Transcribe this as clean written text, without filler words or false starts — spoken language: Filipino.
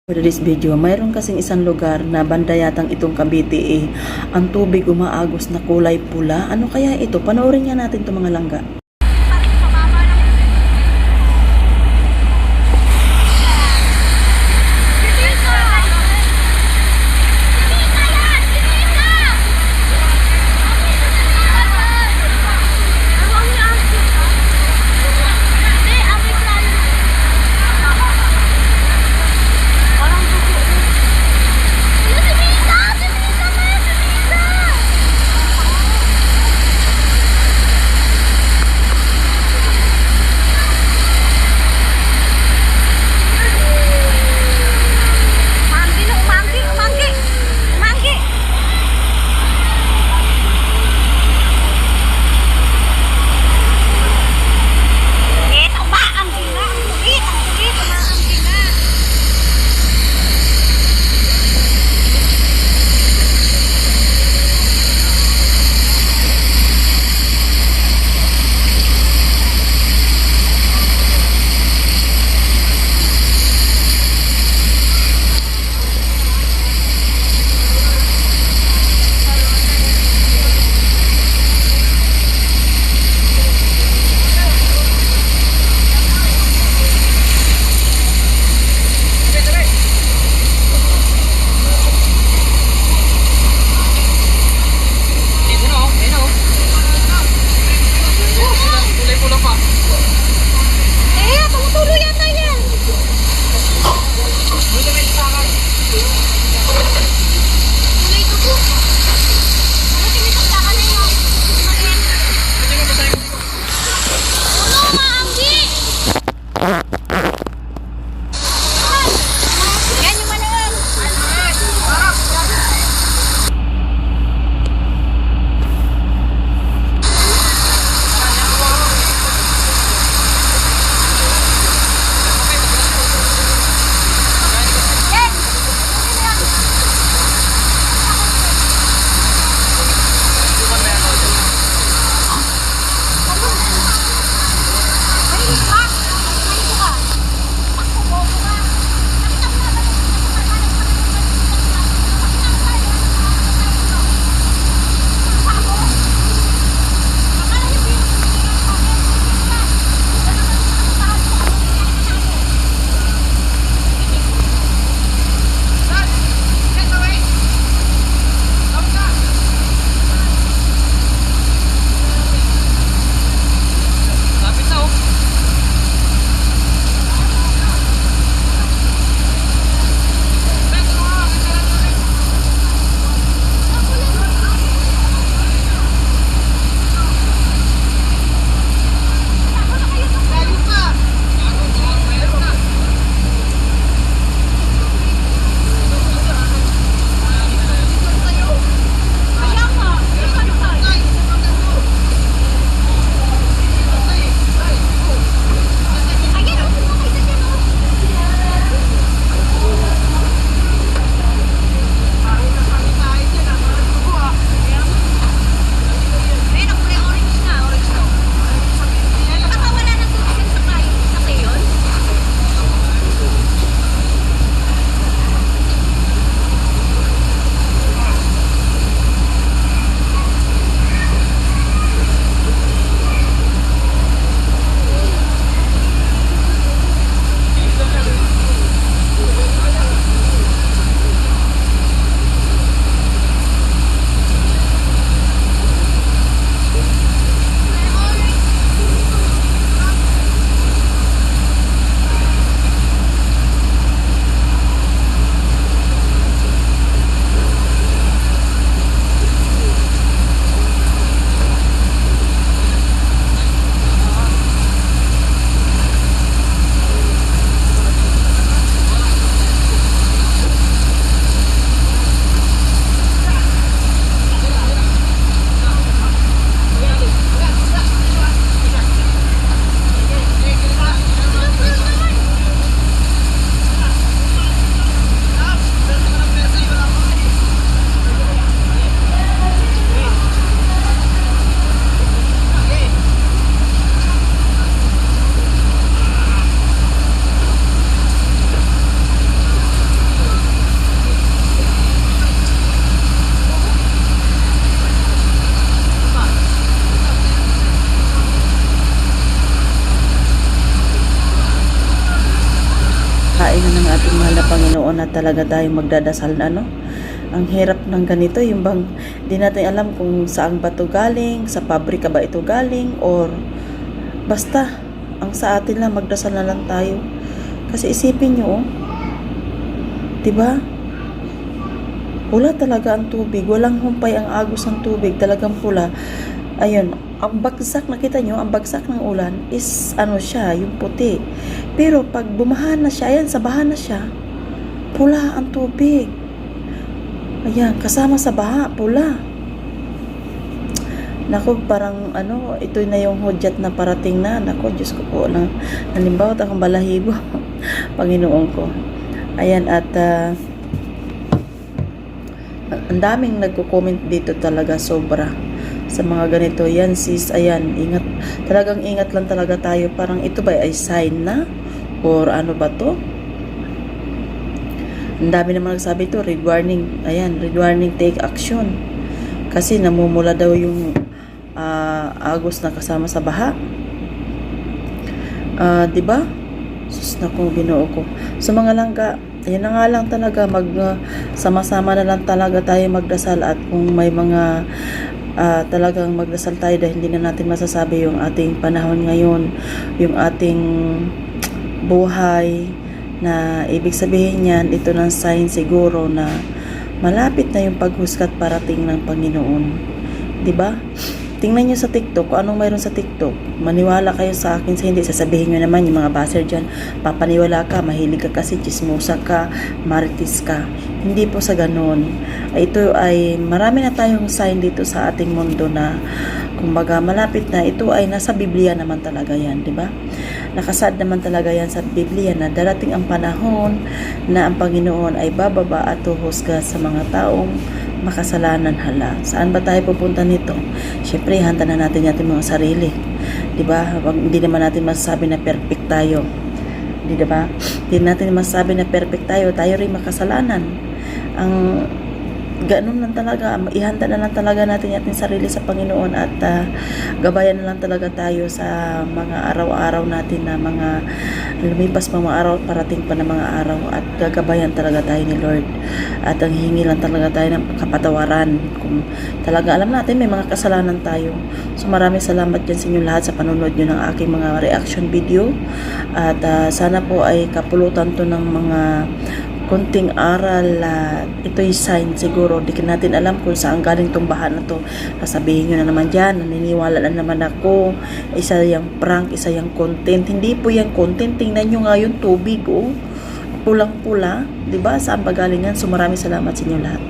For this video, mayroon kasing isang lugar na banda yatang itong Cavite eh. Ang tubig umaagos na kulay pula. Ano kaya ito? Panoorin nga natin itong mga langga. mahal na Panginoon na talaga tayong magdadasal na, ano? Ang hirap ng ganito, yung bang di natin alam kung saan ba ito galing, sa pabrika ba ito galing, or basta, ang sa atin lang, magdasal na lang tayo. Kasi isipin nyo, oh, diba? Pula talaga ang tubig, walang humpay ang agos ng tubig, talagang pula. Ayun, ang bagsak, nakita nyo, ang bagsak ng ulan is, ano siya, yung puti. Pero pag bumaha na siya, ayan, sa baha na siya, pula ang tubig. Ayan, kasama sa baha, pula. Naku, parang, ano, ito na yung hudyat na parating na. Naku, Diyos ko po, nalimbawat akong balahibo. Panginoon ko. Ayan, at, ang daming nagko-comment dito talaga, sobra. Sa mga ganito, yan sis, ayan, ingat, talagang ingat lang talaga tayo. Parang ito ba ay sign na? Or ano ba to? Ang dami naman nagsabi ito, red warning, ayan, red warning, take action. Kasi namumula daw yung agos na kasama sa baha. Diba? Sus, naku, Ginoo ko. So mga langga, ayan na nga lang talaga, sama-sama na lang talaga tayo magdasal. At kung may mga talagang magdasal tayo dahil hindi na natin masasabi yung ating panahon ngayon, yung ating buhay, na ibig sabihin yan, ito ng sign siguro na malapit na yung paghusgat parating ng Panginoon. Diba? Tingnan nyo sa TikTok, kung anong mayroon sa TikTok. Maniwala kayo sa akin, sa hindi. Sasabihin nyo naman yung mga baser dyan, papaniwala ka, mahilig ka kasi, chismosa ka, marites ka. Hindi po sa ganun. Ito ay, marami na tayong sign dito sa ating mundo na, kumbaga, malapit na. Ito ay nasa Biblia naman talaga yan, di ba? Nakasad naman talaga yan sa Biblia na darating ang panahon na ang Panginoon ay bababa at huhusga sa mga taong makasalanan. Hala. Saan ba tayo pupunta nito? Siyempre, handa na natin natin mga sarili. Di ba? Hindi naman natin masasabi na perfect tayo. Di ba? Hindi natin masasabi na perfect tayo. Tayo rin makasalanan. Ang ganun lang talaga, ihanda na lang talaga natin ating sarili sa Panginoon at gabayan na lang talaga tayo sa mga araw-araw natin na mga lumipas pa mga araw, parating pa na mga araw, at gagabayan talaga tayo ni Lord at ang hihingi lang talaga tayo ng kapatawaran kung talaga alam natin may mga kasalanan tayo. So maraming salamat dyan sa inyo lahat sa panonood nyo ng aking mga reaction video at sana po ay kapulutan to ng mga konting aral. Ito'y sign siguro, di natin alam kung saan galing tong baha na to. Sasabihin nyo na naman dyan, naniniwala na naman ako, isa yung prank, isa yung content. Hindi po yung content, tingnan nyo nga yung tubig, oh, pulang pula, diba? Saan ba galing yan? So maraming salamat sa inyo lahat.